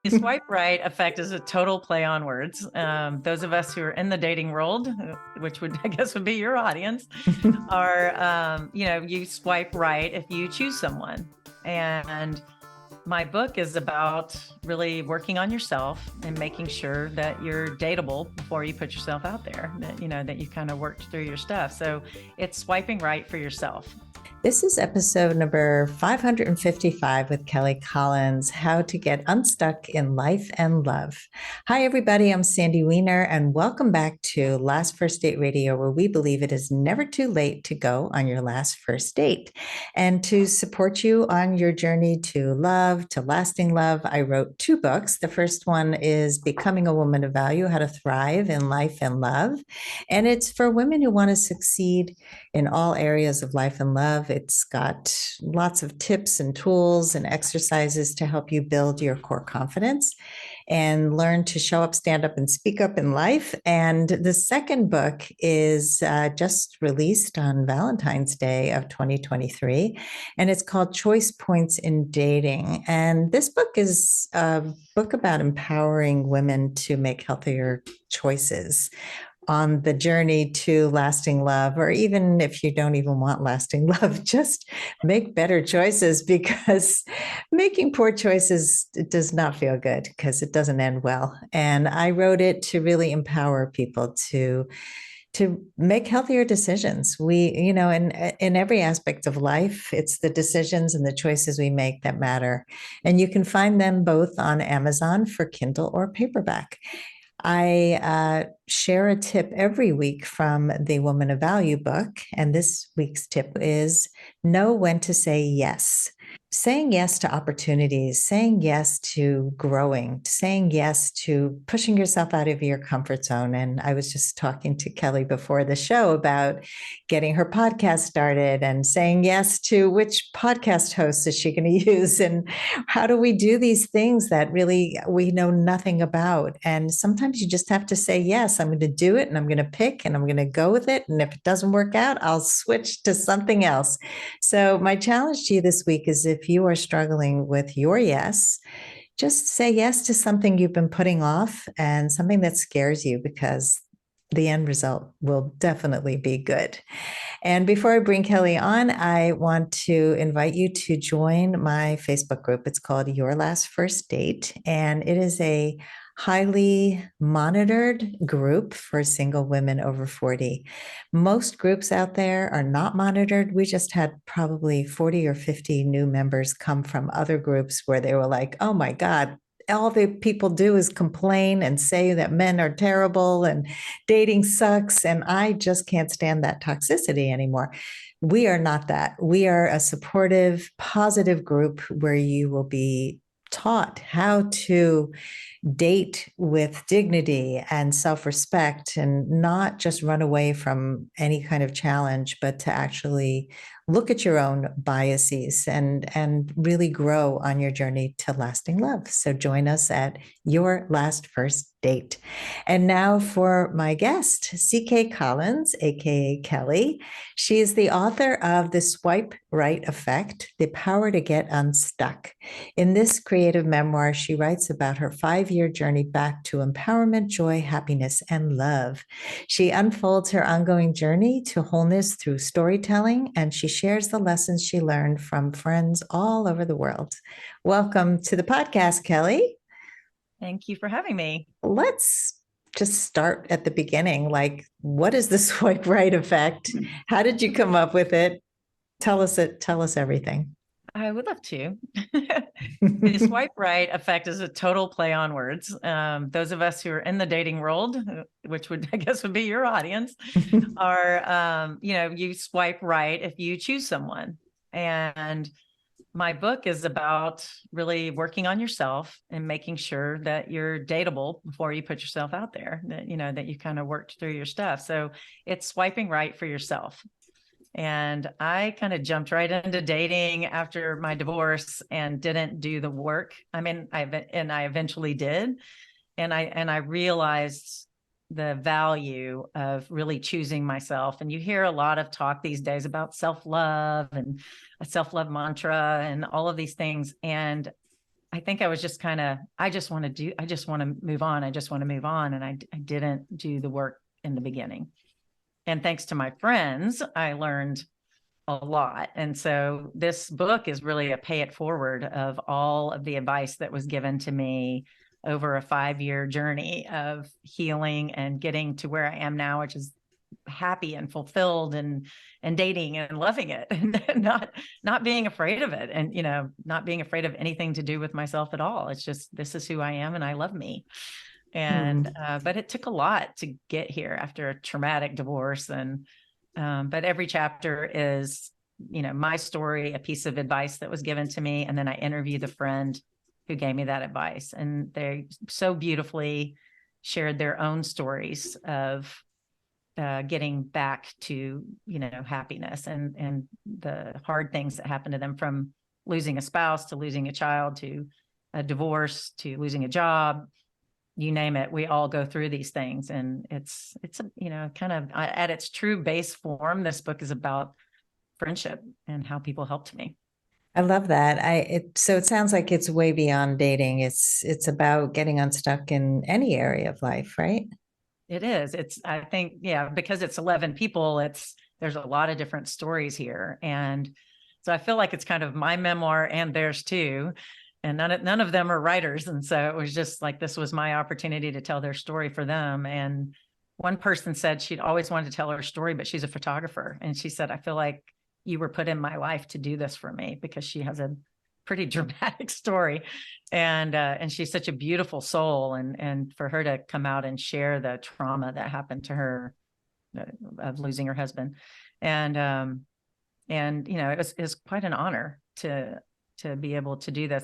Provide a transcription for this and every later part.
The swipe right effect is a total play on words. Those of us who are in the dating world, which would I guess would be your audience, are you swipe right if you choose someone. And my book is about really working on yourself and making sure that you're dateable before you put yourself out there. That you kind of worked through your stuff. So it's swiping right for yourself. This is episode number 555 with Kelly Collins, How to Get Unstuck in Life and Love. Hi, everybody. I'm Sandy Weiner, and welcome back to Last First Date Radio, where we believe it is never too late to go on your last first date. And to support you on your journey to love, to lasting love, I wrote two books. The first one is Becoming a Woman of Value, How to Thrive in Life and Love. And it's for women who want to succeed in all areas of life and love. It's got lots of tips and tools and exercises to help you build your core confidence and learn to show up, stand up, and speak up in life. And the second book is just released on Valentine's Day of 2023, and it's called Choice Points in Dating. And this book is a book about empowering women to make healthier choices on the journey to lasting love, or even if you don't even want lasting love, just make better choices, because making poor choices does not feel good because it doesn't end well. And I wrote it to really empower people to make healthier decisions. In every aspect of life, it's the decisions and the choices we make that matter. And you can find them both on Amazon for Kindle or paperback. I share a tip every week from the Woman of Value book. And this week's tip is know when to say yes. Saying yes to opportunities, saying yes to growing, saying yes to pushing yourself out of your comfort zone. And I was just talking to Kelly before the show about getting her podcast started and saying yes to which podcast host is she going to use, and how do we do these things that really we know nothing about. And sometimes you just have to say yes. I'm going to do it, and I'm going to pick, and I'm going to go with it. And if it doesn't work out, I'll switch to something else. So my challenge to you this week is, if you are struggling with your yes, just say yes to something you've been putting off and something that scares you, because the end result will definitely be good. And before I bring Kelly on, I want to invite you to join my Facebook group. It's called Your Last First Date, and it is a highly monitored group for single women over 40. Most groups out there are not monitored. We just had probably 40 or 50 new members come from other groups where they were like, oh my God, all the people do is complain and say that men are terrible and dating sucks. And I just can't stand that toxicity anymore. We are not that. We are a supportive, positive group where you will be taught how to date with dignity and self-respect, and not just run away from any kind of challenge, but to actually look at your own biases and really grow on your journey to lasting love. So join us at Your Last First Date. And now for my guest, CK Collins, aka Kelly. She is the author of The Swipe Right Effect: The Power to Get Unstuck. In this creative memoir, she writes about her 5-year journey back to empowerment, joy, happiness, and love. She unfolds her ongoing journey to wholeness through storytelling, and she shares the lessons she learned from friends all over the world. Welcome to the podcast, Kelly. Thank you for having me. Let's just start at the beginning. Like, what is the swipe right effect? How did you come up with it? Tell us it. Tell us everything. I would love to. The swipe right effect is a total play on words. Those of us who are in the dating world, which would I guess would be your audience, are you swipe right if you choose someone. And my book is about really working on yourself and making sure that you're dateable before you put yourself out there, that you kind of worked through your stuff. So it's swiping right for yourself. And I kind of jumped right into dating after my divorce and didn't do the work. I mean, I eventually did. And I realized the value of really choosing myself. And you hear a lot of talk these days about self-love and a self-love mantra and all of these things. And I think I was just kind of, I just want to move on. I just want to move on. And I didn't do the work in the beginning. And thanks to my friends, I learned a lot. And so this book is really a pay it forward of all of the advice that was given to me over a 5-year journey of healing and getting to where I am now, which is happy and fulfilled and dating and loving it and not being afraid of it, and not being afraid of anything to do with myself at all. It's just, this is who I am and I love me. And but it took a lot to get here after a traumatic divorce. And but every chapter is my story, a piece of advice that was given to me, and then I interview the friend who gave me that advice, and they so beautifully shared their own stories of getting back to happiness and the hard things that happened to them, from losing a spouse to losing a child to a divorce to losing a job, you name it. We all go through these things, and it's a kind of at its true base form, this book is about friendship and how people helped me. I love that. So it sounds like it's way beyond dating. It's about getting unstuck in any area of life, right? It is. I think, yeah, because it's 11 people, there's a lot of different stories here. And so I feel like it's kind of my memoir and theirs too. And none of them are writers. And so it was just like, this was my opportunity to tell their story for them. And one person said she'd always wanted to tell her story, but she's a photographer. And she said, I feel like you were put in my life to do this for me, because she has a pretty dramatic story. And she's such a beautiful soul. And for her to come out and share the trauma that happened to her of losing her husband. And it was quite an honor to be able to do this.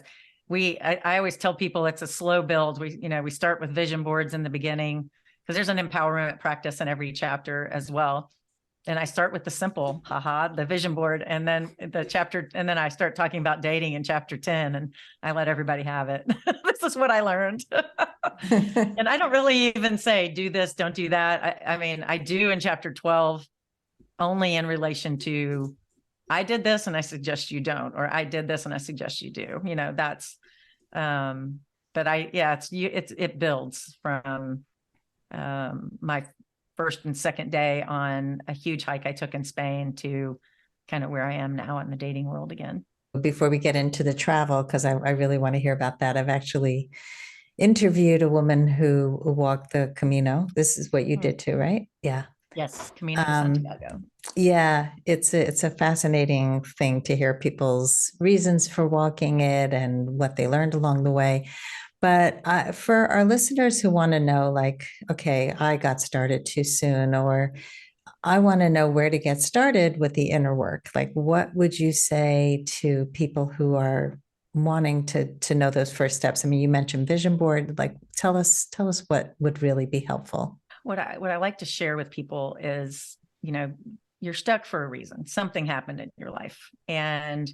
I always tell people it's a slow build. We start with vision boards in the beginning, because there's an empowerment practice in every chapter as well. And I start with the simple, the vision board, and then and then I start talking about dating in chapter 10, and I let everybody have it. This is what I learned. And I don't really even say, do this, don't do that. I mean, I do in chapter 12, only in relation to, I did this and I suggest you don't, or I did this and I suggest you do, that's, but it builds from, my first and second day on a huge hike I took in Spain to kind of where I am now in the dating world again. Before we get into the travel, because I really want to hear about that. I've actually interviewed a woman who walked the Camino. This is what you did too, right? Yeah. Yes, Camino de Santiago. Yeah, it's a fascinating thing to hear people's reasons for walking it and what they learned along the way. But for our listeners who want to know, like, okay, I got started too soon, or I want to know where to get started with the inner work. Like, what would you say to people who are wanting to know those first steps? I mean, you mentioned vision board. Like, tell us what would really be helpful. What I like to share with people is, you're stuck for a reason. Something happened in your life, and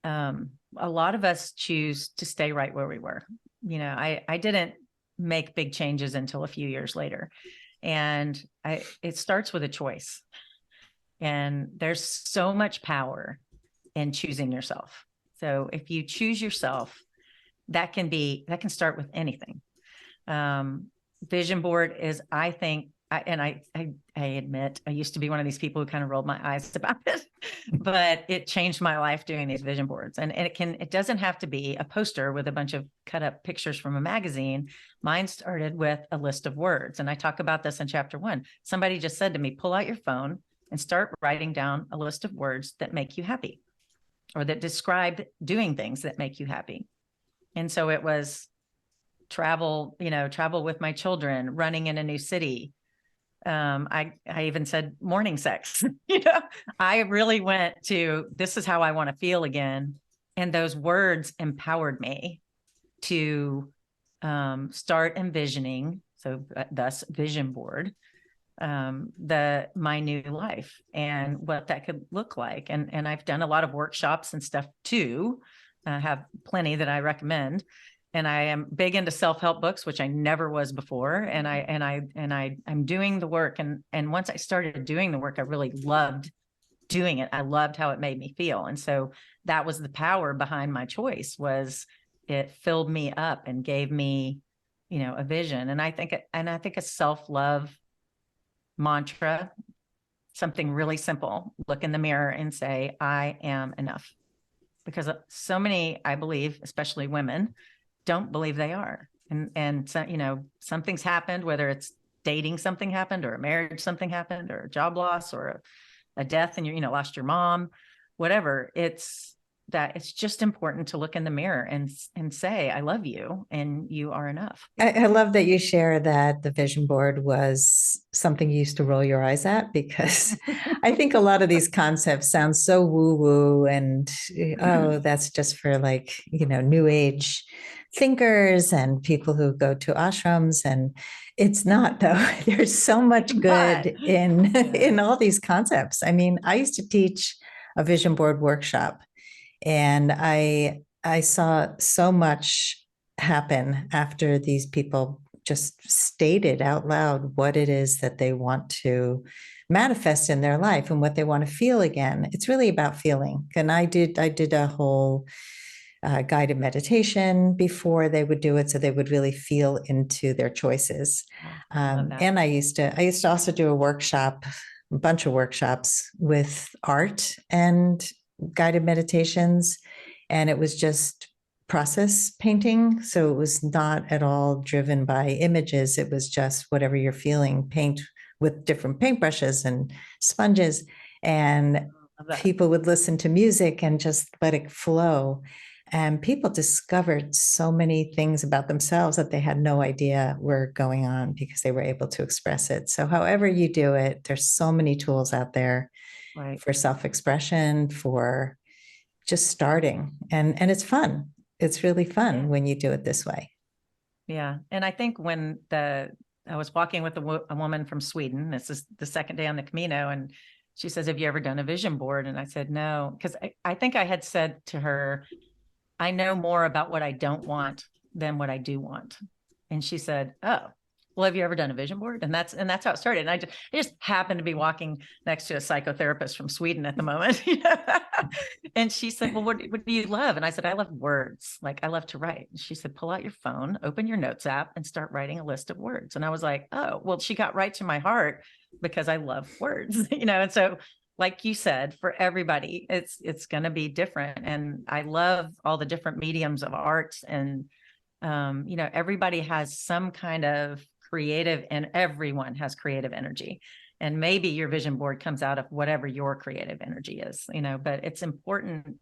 a lot of us choose to stay right where we were. I didn't make big changes until a few years later. And it starts with a choice. And there's so much power in choosing yourself. So if you choose yourself, that can start with anything. Vision board is, I think, I admit, I used to be one of these people who kind of rolled my eyes about it, but it changed my life doing these vision boards. And it doesn't have to be a poster with a bunch of cut up pictures from a magazine. Mine started with a list of words. And I talk about this in chapter 1. Somebody just said to me, pull out your phone and start writing down a list of words that make you happy, or that describe doing things that make you happy. And so it was travel with my children, running in a new city. I even said morning sex. I really went to, this is how I want to feel again. And those words empowered me to start envisioning. So thus vision board, my new life and what that could look like. And I've done a lot of workshops and stuff too. I have plenty that I recommend. And I am big into self-help books, which I never was before. And I'm doing the work. And once I started doing the work, I really loved doing it. I loved how it made me feel. And so that was the power behind my choice, was it filled me up and gave me, a vision. And I think a self-love mantra, something really simple, look in the mirror and say, I am enough. Because so many, I believe, especially women, don't believe they are. And so, something's happened, whether it's dating, something happened, or a marriage, something happened, or a job loss, or a death, and you lost your mom, whatever. It's just important to look in the mirror and say, I love you and you are enough. I love that you share that the vision board was something you used to roll your eyes at, because I think a lot of these concepts sound so woo-woo and, oh, that's just for like, new age thinkers and people who go to ashrams. And it's not, though. There's so much good in all these concepts. I mean, I used to teach a vision board workshop, and I saw so much happen after these people just stated out loud what it is that they want to manifest in their life and what they want to feel again. It's really about feeling. And I did a whole guided meditation before they would do it, so they would really feel into their choices. And I used to also do a bunch of workshops with art and guided meditations, and it was just process painting. So it was not at all driven by images. It was just whatever you're feeling, paint with different paintbrushes and sponges. And people would listen to music and just let it flow. And people discovered so many things about themselves that they had no idea were going on, because they were able to express it. So however you do it, there's so many tools out there for self-expression, for just starting. And it's fun. It's really fun when you do it this way. Yeah. And I think when I was walking with a woman from Sweden, this is the second day on the Camino, and she says, have you ever done a vision board? And I said, no, because I think I had said to her, I know more about what I don't want than what I do want. And she said, oh, well, have you ever done a vision board? And that's how it started. And I just happened to be walking next to a psychotherapist from Sweden at the moment. And she said, well, what do you love? And I said, I love words. Like, I love to write. And she said, pull out your phone, open your notes app, and start writing a list of words. And I was like, oh, well, she got right to my heart, because I love words, and so, like you said, for everybody, it's going to be different. And I love all the different mediums of art. And, everybody has some kind of creative, and everyone has creative energy. And maybe your vision board comes out of whatever your creative energy is, but it's important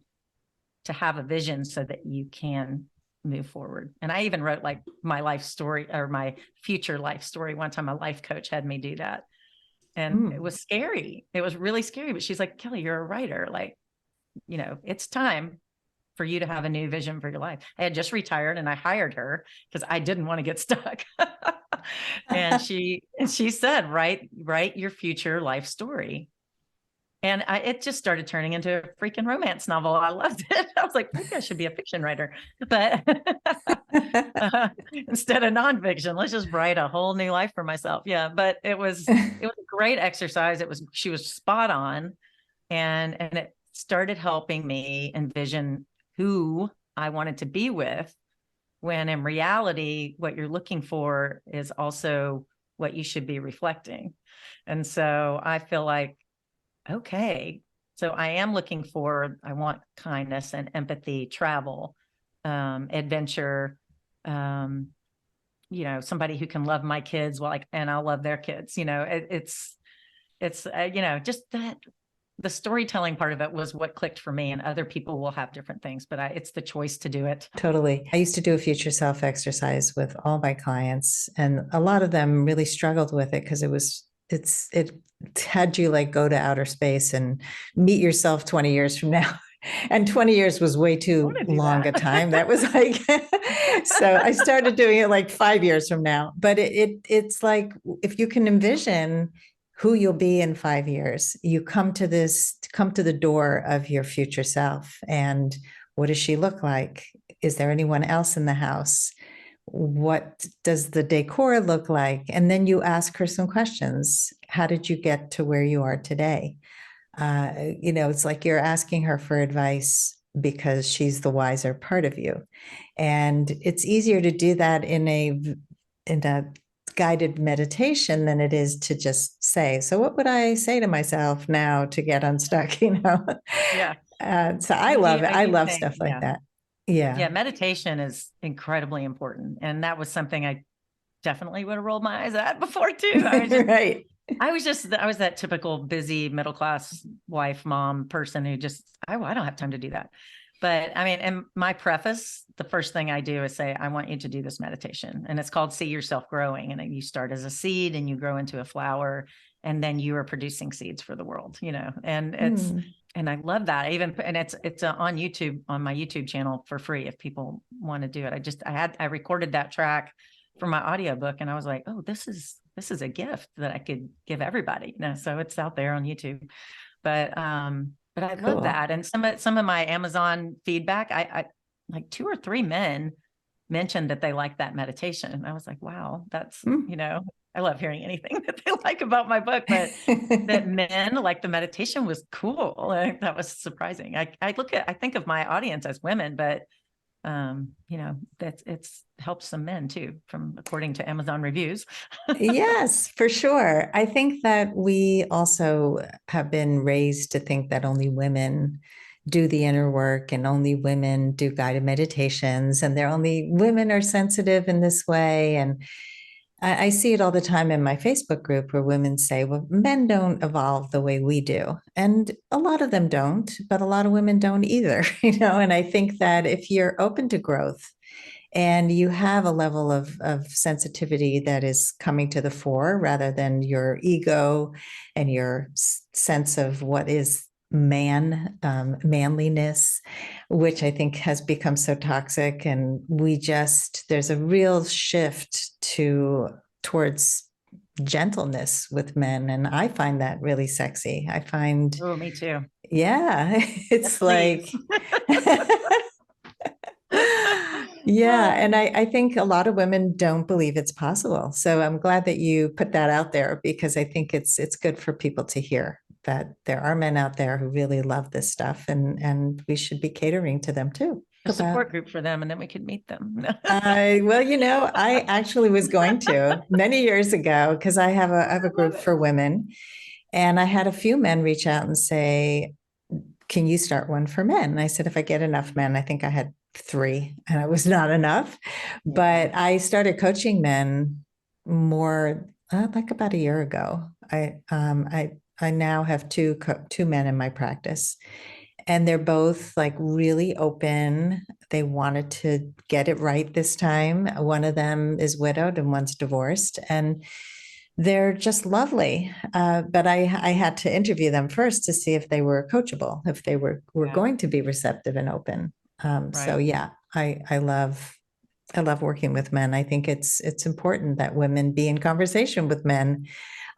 to have a vision so that you can move forward. And I even wrote like my life story, or my future life story. One time a life coach had me do that. And it was scary. It was really scary. But she's like, Kelly, you're a writer. Like, it's time for you to have a new vision for your life. I had just retired, and I hired her because I didn't want to get stuck. And she said, write your future life story. And it just started turning into a freaking romance novel. I loved it. I was like, maybe I should be a fiction writer, but instead of nonfiction, let's just write a whole new life for myself. Yeah. But it was a great exercise. She was spot on. And it started helping me envision who I wanted to be with, when in reality, what you're looking for is also what you should be reflecting. And so I feel like, okay, so I want kindness and empathy, travel, adventure, somebody who can love my kids and I'll love their kids. It's just that the storytelling part of it was what clicked for me, and other people will have different things, but it's the choice to do it. Totally. I used to do a future self exercise with all my clients, and a lot of them really struggled with it because it had you like go to outer space and meet yourself 20 years from now. And 20 years was way too long a time. That was like, so I started doing it like 5 years from now. But it's like, if you can envision who you'll be in 5 years, you come to the door of your future self. And what does she look like? Is there anyone else in the house? What does the decor look like? And then you ask her some questions. How did you get to where you are today? It's like you're asking her for advice because she's the wiser part of you. And it's easier to do that in a guided meditation than it is to just say, so what would I say to myself now to get unstuck, Yeah. So I love it. I I do love think, stuff like yeah. that. Yeah. Meditation is incredibly important. And that was something I definitely would have rolled my eyes at before too. Right. I was that typical busy middle class wife, mom person who just, I don't have time to do that. But I mean, in my preface, the first thing I do is say, I want you to do this meditation. And it's called See Yourself Growing. And you start as a seed and you grow into a flower. And then you are producing seeds for the world, and and I love that. And it's on YouTube, on my YouTube channel for free if people want to do it. I recorded that track for my audiobook and I was like, oh, this is a gift that I could give everybody. So it's out there on YouTube. But I love that. And some of my Amazon feedback, I like 2 or 3 men mentioned that they like that meditation. And I was like, wow, that's, I love hearing anything that they like about my book, but that men like the meditation was cool. That was surprising. I think of my audience as women, but it's helped some men too, according to Amazon reviews. Yes, for sure. I think that we also have been raised to think that only women do the inner work and only women do guided meditations and they're only women are sensitive in this way. And I see it all the time in my Facebook group where women say, well, men don't evolve the way we do. And a lot of them don't, but a lot of women don't either, and I think that if you're open to growth and you have a level of sensitivity that is coming to the fore rather than your ego and your sense of what is manliness, which I think has become so toxic. And there's a real shift towards gentleness with men. And I find that really sexy. Oh, me too. Yeah, it's yes, like, yeah. And I think a lot of women don't believe it's possible. So I'm glad that you put that out there because I think it's good for people to hear that there are men out there who really love this stuff and we should be catering to them too. A support group for them and then we could meet them. I actually was going to many years ago because I have a group for women and I had a few men reach out and say, can you start one for men? And I said, if I get enough men, I think I had 3 and it was not enough, but I started coaching men more like about a year ago. I now have two men in my practice and they're both like really open. They wanted to get it right this time. One of them is widowed and one's divorced and they're just lovely. But I had to interview them first to see if they were coachable, if they were going to be receptive and open. Right. So yeah, I love working with men. I think it's important that women be in conversation with men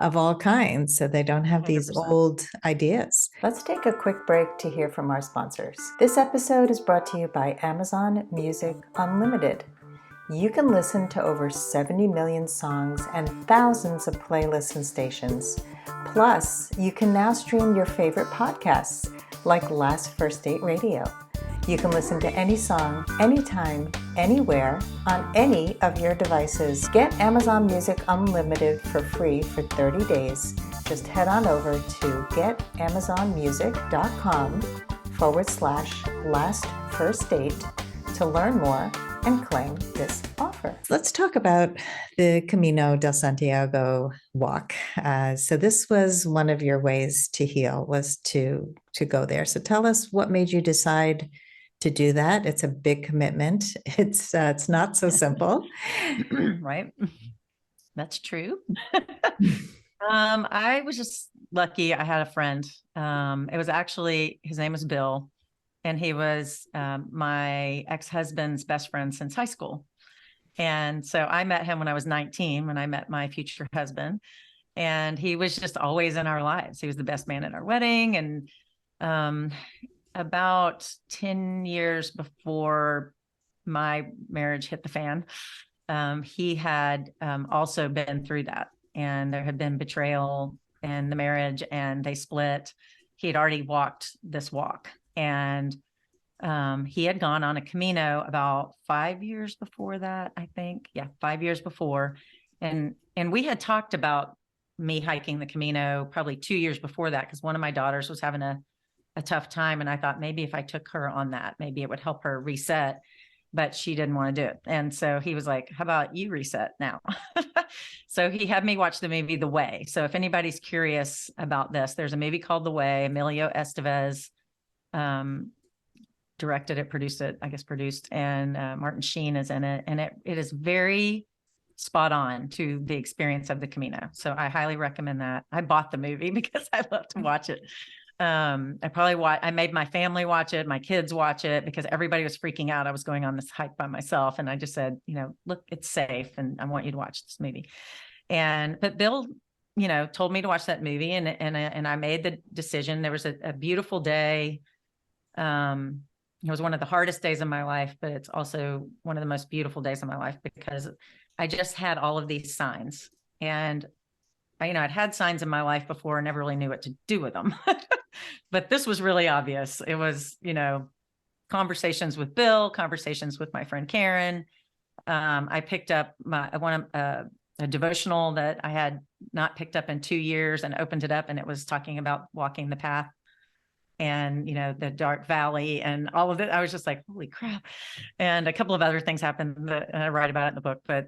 of all kinds so they don't have 100%. These old ideas. Let's take a quick break to hear from our sponsors. This episode is brought to you by Amazon Music Unlimited. You can listen to over 70 million songs and thousands of playlists and stations. Plus, you can now stream your favorite podcasts like Last First Date Radio. You can listen to any song, anytime, anywhere, on any of your devices. Get Amazon Music Unlimited for free for 30 days. Just head on over to getamazonmusic.com/lastfirstdate to learn more and claim this offer. Let's talk about the Camino del Santiago walk. So this was one of your ways to heal, was to go there. So tell us what made you decide to do that. It's a big commitment. It's not so simple. Right. That's true. I was just lucky. I had a friend. It was actually, his name was Bill. And he was my ex-husband's best friend since high school. And so I met him when I was 19, when I met my future husband. And he was just always in our lives. He was the best man at our wedding. And about 10 years before my marriage hit the fan, he had also been through that. And there had been betrayal in the marriage and they split. He had already walked this walk. And He had gone on a Camino about 5 years before that, I think. Yeah, 5 years before. And we had talked about me hiking the Camino probably 2 years before that, because one of my daughters was having a tough time. And I thought maybe if I took her on that, maybe it would help her reset, but she didn't want to do it. And so he was like, how about you reset now? So he had me watch the movie The Way. So if anybody's curious about this, there's a movie called The Way. Emilio Estevez directed it, produced, and Martin Sheen is in it. And it is very spot on to the experience of the Camino. So I highly recommend that. I bought the movie because I love to watch it. I made my family watch it, my kids watch it, because everybody was freaking out. I was going on this hike by myself. And I just said, look, it's safe. And I want you to watch this movie. But Bill, told me to watch that movie, and I made the decision. There was a beautiful day. It was one of the hardest days of my life, but it's also one of the most beautiful days of my life, because I just had all of these signs. And I'd had signs in my life before and never really knew what to do with them. But this was really obvious. It was, conversations with Bill, conversations with my friend Karen. I picked up a devotional that I had not picked up in 2 years, and opened it up, and it was talking about walking the path and, the dark valley and all of it. I was just like, holy crap. And a couple of other things happened that I write about it in the book, but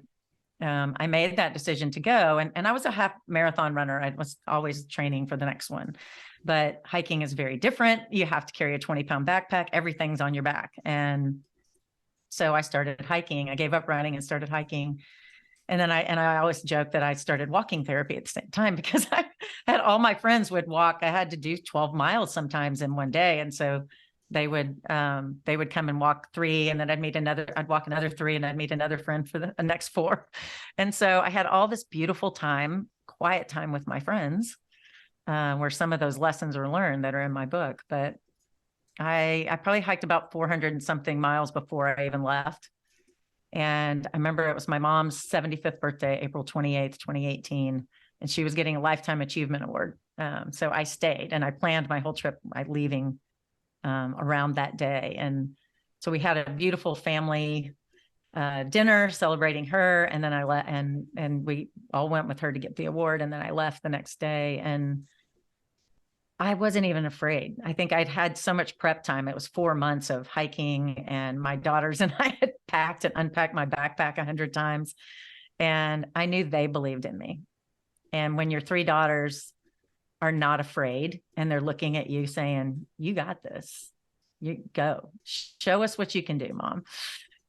I made that decision to go. And I was a half marathon runner. I was always training for the next one, but hiking is very different. You have to carry a 20-pound backpack. Everything's on your back. And so I started hiking. I gave up running and started hiking. And then I always joke that I started walking therapy at the same time, because I had all my friends would walk. I had to do 12 miles sometimes in one day. And so they would come and walk 3, and then I'd walk another 3, and I'd meet another friend for the next 4. And so I had all this beautiful time, quiet time with my friends, where some of those lessons are learned that are in my book. But I probably hiked about 400 and something miles before I even left. And I remember it was my mom's 75th birthday, April 28th, 2018. And she was getting a Lifetime Achievement Award. So I stayed, and I planned my whole trip, my leaving around that day. And so we had a beautiful family dinner celebrating her. And then and we all went with her to get the award. And then I left the next day, and I wasn't even afraid. I think I'd had so much prep time. It was 4 months of hiking, and my daughters and I had packed and unpacked my backpack 100 times. And I knew they believed in me. And when your 3 daughters are not afraid, and they're looking at you saying, you got this, you go, show us what you can do, Mom.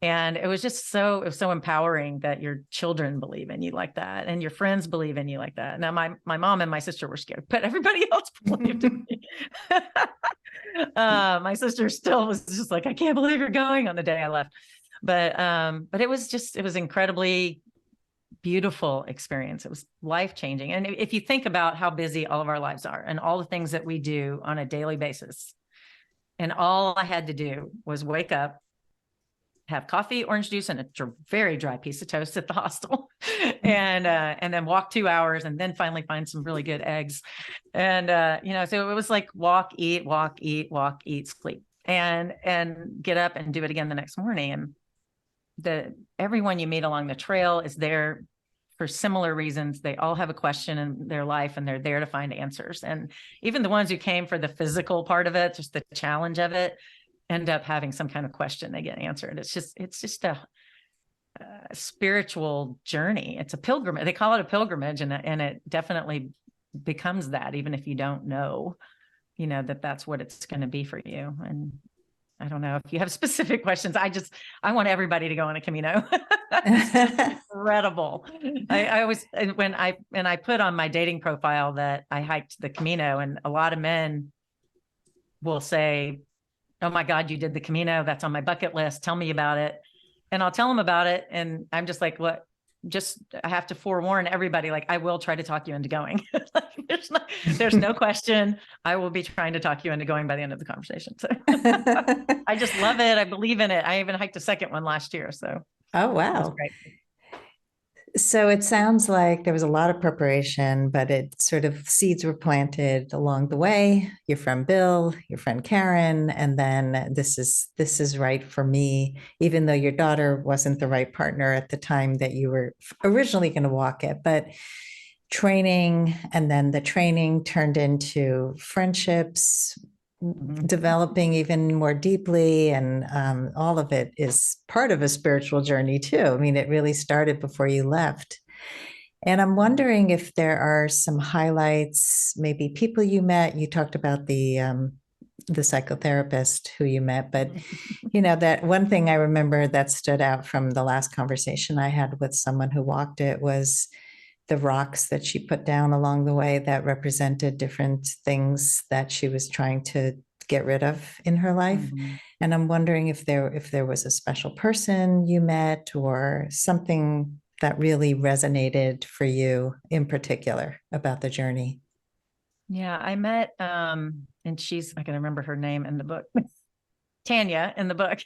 And it was so empowering that your children believe in you like that, and your friends believe in you like that. Now, my mom and my sister were scared, but everybody else believed in me. My sister still was just like, I can't believe you're going, on the day I left. But it was incredibly beautiful experience. It was life-changing. And if you think about how busy all of our lives are, and all the things that we do on a daily basis, and all I had to do was wake up, have coffee, orange juice, and a very dry piece of toast at the hostel, and then walk 2 hours, and then finally find some really good eggs. And, so it was like walk, eat, sleep, and get up and do it again the next morning. And everyone you meet along the trail is there for similar reasons. They all have a question in their life, and they're there to find answers. And even the ones who came for the physical part of it, just the challenge of it, end up having some kind of question they get answered. It's just a spiritual journey. It's a pilgrimage. They call it a pilgrimage, and it definitely becomes that, even if you don't know, that's what it's going to be for you. And I don't know if you have specific questions. I want everybody to go on a Camino. It's incredible. I always, when I put on my dating profile that I hiked the Camino, and a lot of men will say, oh my God, you did the Camino. That's on my bucket list. Tell me about it. And I'll tell them about it. And I'm just like, what? I have to forewarn everybody, like, I will try to talk you into going. Like, there's no question. I will be trying to talk you into going by the end of the conversation. So I just love it. I believe in it. I even hiked a second one last year. So oh, wow. great. So it sounds like there was a lot of preparation, but it sort of seeds were planted along the way. Your friend Bill, your friend Karen, and then this is right for me, even though your daughter wasn't the right partner at the time that you were originally going to walk it. But training, and then the training turned into friendships, Mhm. developing even more deeply, and all of it is part of a spiritual journey too. I mean, it really started before you left. And I'm wondering if there are some highlights, maybe people you met. You talked about the psychotherapist who you met, but that one thing I remember that stood out from the last conversation I had with someone who walked it was the rocks that she put down along the way that represented different things that she was trying to get rid of in her life. Mhm. And I'm wondering if there was a special person you met or something that really resonated for you in particular about the journey. Yeah, I met and I can remember her name in the book. Tanya in the book.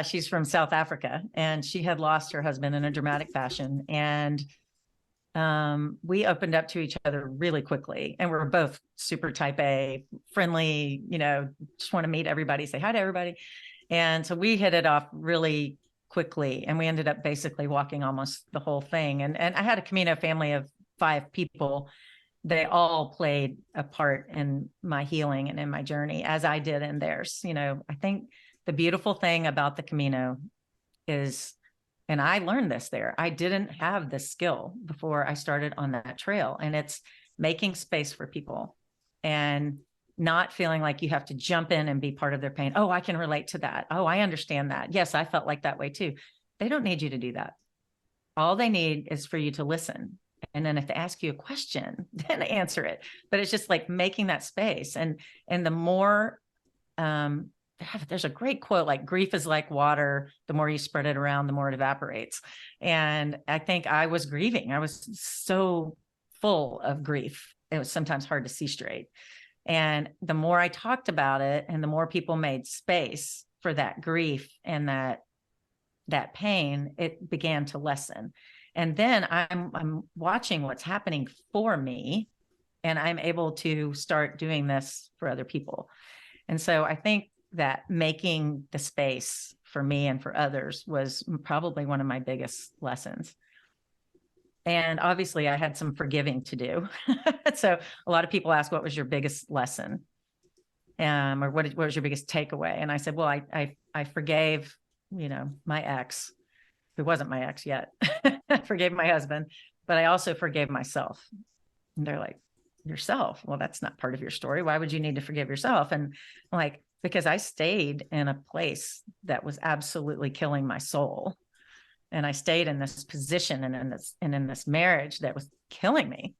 She's from South Africa and she had lost her husband in a dramatic fashion. And we opened up to each other really quickly. And we're both super type A, friendly, just want to meet everybody, say hi to everybody. And so we hit it off really quickly. And we ended up basically walking almost the whole thing. And I had a Camino family of 5 people. They all played a part in my healing and in my journey, as I did in theirs. I think the beautiful thing about the Camino is, and I learned this there, I didn't have this skill before I started on that trail. And it's making space for people and not feeling like you have to jump in and be part of their pain. Oh, I can relate to that. Oh, I understand that. Yes, I felt like that way too. They don't need you to do that. All they need is for you to listen. And then if they ask you a question, then answer it. But it's just like making that space. And the more um there's a great quote, like grief is like water. The more you spread it around, the more it evaporates. And I think I was grieving. I was so full of grief. It was sometimes hard to see straight. And the more I talked about it and the more people made space for that grief and that pain, it began to lessen. And then I'm watching what's happening for me, and I'm able to start doing this for other people. And so I think that making the space for me and for others was probably one of my biggest lessons. And obviously I had some forgiving to do. So a lot of people ask, what was your biggest lesson? Or what was your biggest takeaway? And I said, well, I forgave, my ex, who wasn't my ex yet. I forgave my husband, but I also forgave myself. And they're like, yourself? Well, that's not part of your story. Why would you need to forgive yourself? And I'm like, because I stayed in a place that was absolutely killing my soul. And I stayed in this position and in this marriage that was killing me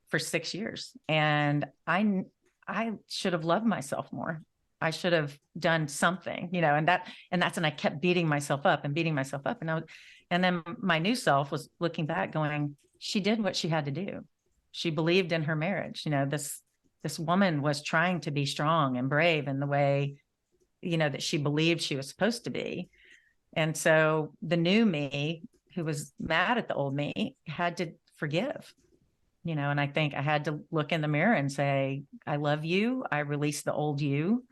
for 6 years. And I should have loved myself more. I should have done something, and I kept beating myself up and beating myself up. And then my new self was looking back going, she did what she had to do. She believed in her marriage. This woman was trying to be strong and brave in the way, that she believed she was supposed to be. And so the new me, who was mad at the old me, had to forgive, and I think I had to look in the mirror and say, I love you. I release the old you,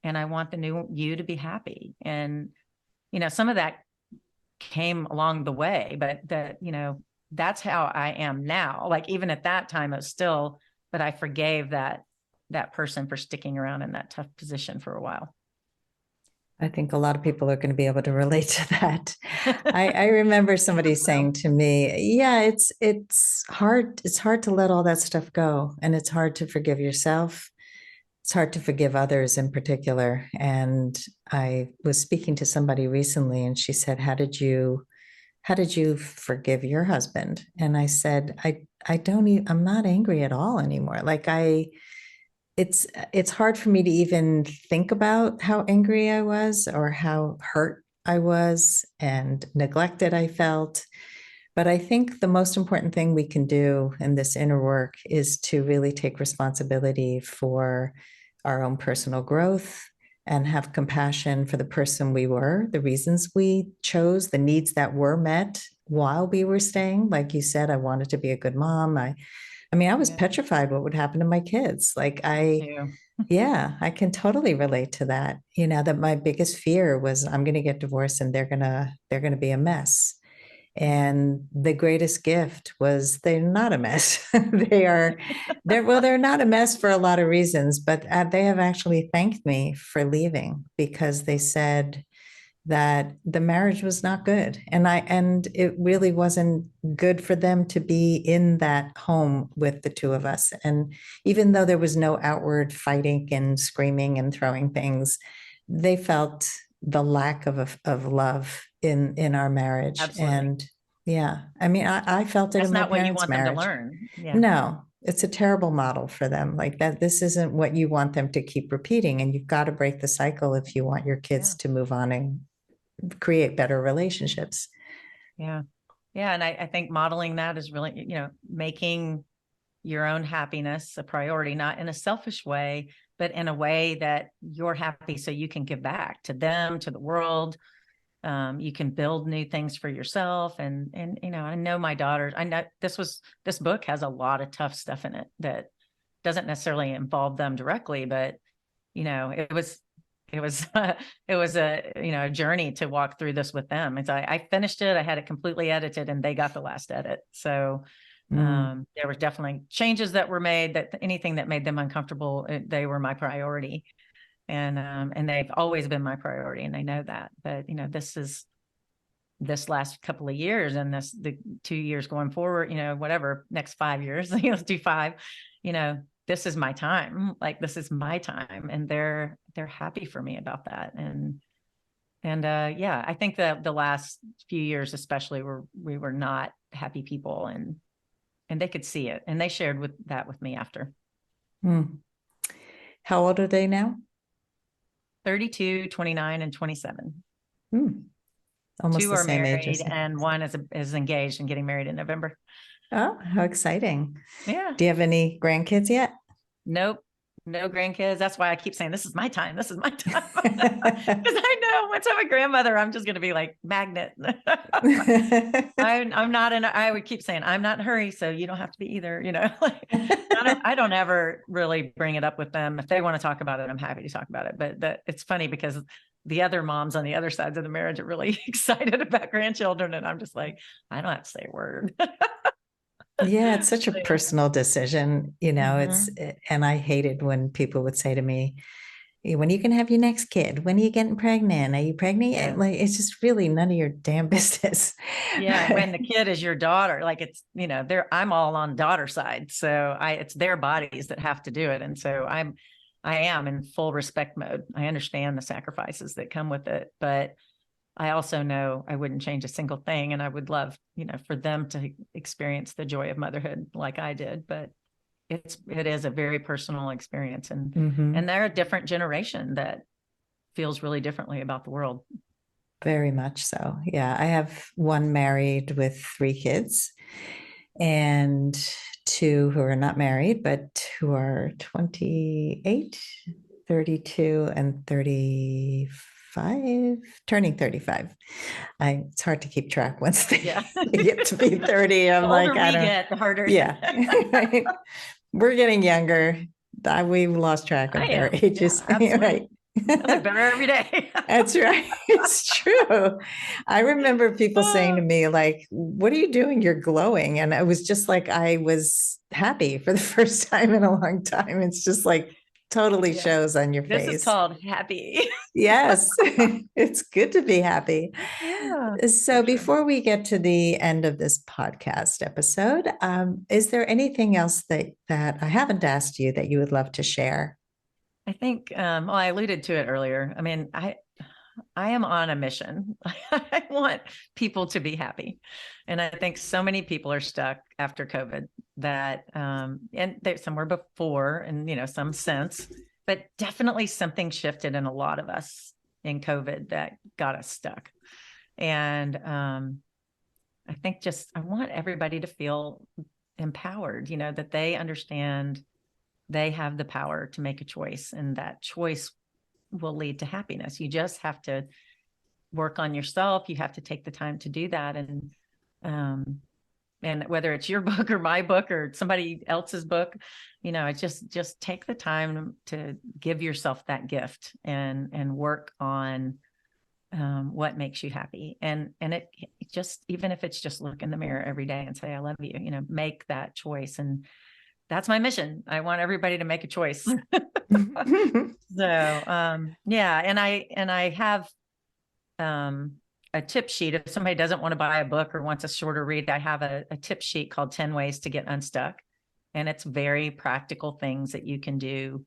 and I want the new you to be happy. And, some of that came along the way, but that's how I am now. Like, even at that time, it was still, but I forgave that person for sticking around in that tough position for a while. I think a lot of people are going to be able to relate to that. I remember somebody saying to me, "Yeah, it's hard. It's hard to let all that stuff go, and it's hard to forgive yourself. It's hard to forgive others in particular." And I was speaking to somebody recently, and she said, "How did you forgive your husband?" And I said, "I don't. I'm not angry at all anymore. Like it's hard for me to even think about how angry I was or how hurt I was and neglected I felt. But I think the most important thing we can do in this inner work is to really take responsibility for our own personal growth and have compassion for the person we were, the reasons we chose, the needs that were met while we were staying. Like you said, I wanted to be a good mom. I mean, I was Yeah, petrified what would happen to my kids. too. Yeah, I can totally relate to that. That my biggest fear was I'm going to get divorced and they're going to be a mess. And the greatest gift was they're not a mess. They're not a mess for a lot of reasons, but they have actually thanked me for leaving because they said that the marriage was not good. And it really wasn't good for them to be in that home with the two of us. And even though there was no outward fighting and screaming and throwing things, they felt the lack of love in our marriage. Absolutely. And yeah, I mean, I felt it That's in my not what you parents' want them to marriage. learn. Yeah. No, it's a terrible model for them. Like that, this isn't what you want them to keep repeating. And you've got to break the cycle if you want your Yeah. kids to move on and create better relationships. Yeah. Yeah. And I think modeling that is really, making your own happiness a priority, not in a selfish way, but in a way that you're happy so you can give back to them, to the world. You can build new things for yourself. And, I know my daughters, I know this book has a lot of tough stuff in it that doesn't necessarily involve them directly, but, it was, it was a journey to walk through this with them. And so I finished it. I had it completely edited and they got the last edit. So Mm. there were definitely changes that were made, that anything that made them uncomfortable, they were my priority. And they've always been my priority, and they know that. But this last couple of years and the 2 years going forward, whatever, next 5 years, let's do 5, this is my time. Like, this is my time. And they're happy for me about that. And yeah, I think that the last few years, especially, we were not happy people, and they could see it, and they shared with me after. Mm. How old are they now? 32, 29, and 27. Mm. Almost 2 the are same age married as me. and one is engaged and getting married in November. Oh, how exciting. Yeah. Do you have any grandkids yet? Nope. No grandkids. That's why I keep saying, this is my time. This is my time. Because I know once I'm a grandmother, I'm just going to be like magnet. I'm not I would keep saying, I'm not in a hurry, so you don't have to be either. I don't ever really bring it up with them. If they want to talk about it, I'm happy to talk about it. But it's funny because the other moms on the other sides of the marriage are really excited about grandchildren. And I'm just like, I don't have to say a word. Yeah, it's such a Yeah. personal decision, and I hated when people would say to me, when are you can have your next kid? When are you getting pregnant? Are you pregnant yet?" Yeah. Like, it's just really none of your damn business. Yeah. When the kid is your daughter, like, it's, I'm all on daughter side. So it's their bodies that have to do it. And so I am in full respect mode. I understand the sacrifices that come with it, but I also know I wouldn't change a single thing. And I would love, for them to experience the joy of motherhood like I did. But it is a very personal experience. And Mhm. they're a different generation that feels really differently about the world. Very much so. Yeah, I have one married with 3 kids and 2 who are not married, but who are 28, 32, and 35, turning 35. It's hard to keep track once they Yeah. get to be 30. I'm The like, older I we don't, get, the harder. yeah. We're getting younger. We've lost track I of their am. ages. Yeah, Right. absolutely. I look better every day. That's right. It's true. I remember people saying to me, like, what are you doing? You're glowing. And it was just like I was happy for the first time in a long time. It's just like totally Yeah. shows on your This is face. called happy. Yes, it's good to be happy. Yeah, So for sure. before we get to the end of this podcast episode, is there anything else that I haven't asked you that you would love to share? I think, well, I alluded to it earlier. I mean, I am on a mission. I want people to be happy. And I think so many people are stuck after COVID that, and there's somewhere before and, some sense, but definitely something shifted in a lot of us in COVID that got us stuck. And I think I want everybody to feel empowered, that they understand they have the power to make a choice, and that choice will lead to happiness. You just have to work on yourself. You have to take the time to do that. And And whether it's your book or my book or somebody else's book, it's just take the time to give yourself that gift and work on what makes you happy. And it just, even if it's just look in the mirror every day and say, I love you, make that choice. And that's my mission. I want everybody to make a choice. So, yeah. And I have, a tip sheet. If somebody doesn't want to buy a book or wants a shorter read, I have a tip sheet called 10 Ways to Get Unstuck. And it's very practical things that you can do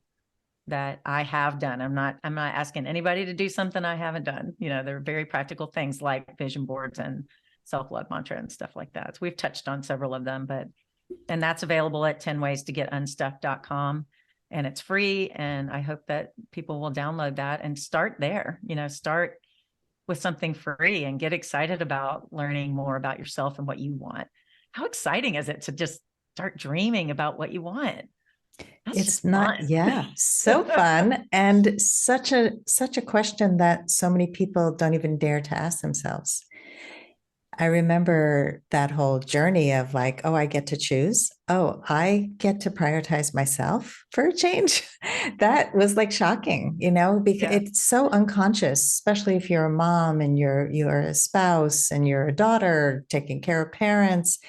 that I have done. I'm not asking anybody to do something I haven't done. They're very practical things like vision boards and self-love mantra and stuff like that. So we've touched on several of them, and that's available at 10ways-to-get-unstuck.com. And it's free. And I hope that people will download that and start there, start with something free and get excited about learning more about yourself and what you want. How exciting is it to just start dreaming about what you want? It's not, yeah, so fun. And such a question that so many people don't even dare to ask themselves. I remember that whole journey of like, oh, I get to choose. Oh, I get to prioritize myself for a change. That was like shocking, because it's so unconscious, especially if you're a mom and you're a spouse and you're a daughter taking care of parents.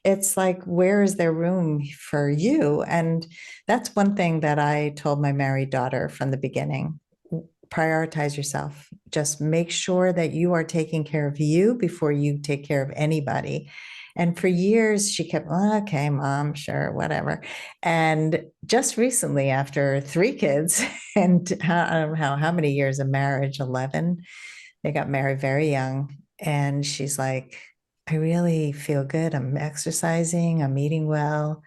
It's like, where is there room for you? And that's one thing that I told my married daughter from the beginning. Prioritize yourself. Just make sure that you are taking care of you before you take care of anybody. And for years, she kept, okay, mom, sure, whatever. And just recently, after 3 kids and I don't know how many years of marriage, 11, they got married very young. And she's like, I really feel good. I'm exercising, I'm eating well,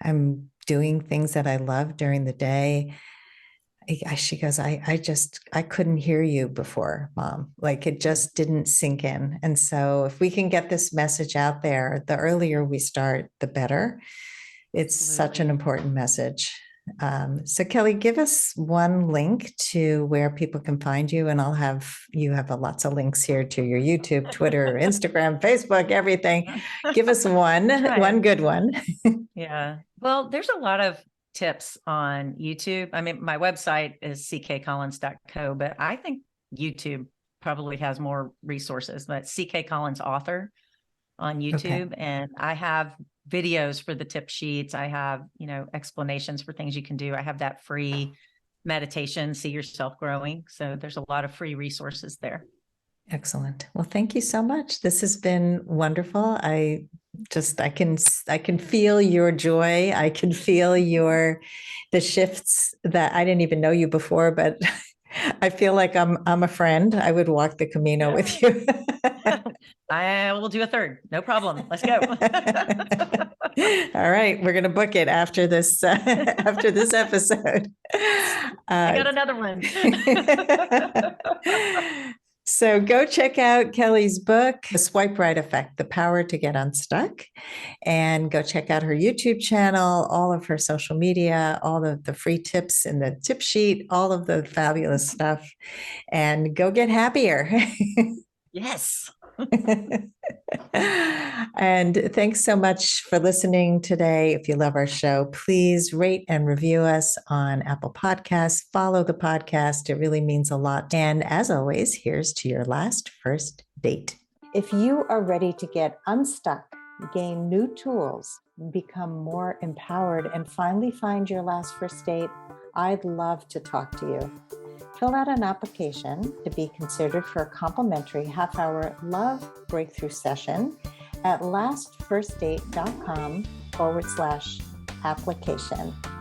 I'm doing things that I love during the day. She goes, I couldn't hear you before, Mom. Like it just didn't sink in. And so if we can get this message out there, the earlier we start, the better. It's such an important message. So Kelly, give us one link to where people can find you, and you have lots of links here to your YouTube, Twitter, Instagram, Facebook, everything. Give us one good one. Yeah. Well, there's a lot of tips on YouTube. I mean, my website is ckcollins.co, but I think YouTube probably has more resources. That's CK Collins Author on YouTube. Okay. And I have videos for the tip sheets. I have, explanations for things you can do. I have that free meditation, See Yourself Growing. So there's a lot of free resources there. Excellent. Well, thank you so much. This has been wonderful. I can feel your joy. I can feel the shifts that I didn't even know you before, but I feel like I'm a friend. I would walk the Camino with you. I will do a third. No problem. Let's go. All right. We're going to book it after this episode. I got another one. So go check out Kelly's book, The Swipe Right Effect, The Power to Get Unstuck, and go check out her YouTube channel, all of her social media, all of the free tips in the tip sheet, all of the fabulous stuff, and go get happier. Yes. And thanks so much for listening today. If you love our show, please rate and review us on Apple Podcasts. Follow the podcast. It really means a lot. And as always, here's to your last first date. If you are ready to get unstuck, gain new tools, become more empowered, and finally find your last first date, I'd love to talk to you. Fill out an application to be considered for a complimentary half-hour love breakthrough session at lastfirstdate.com/application.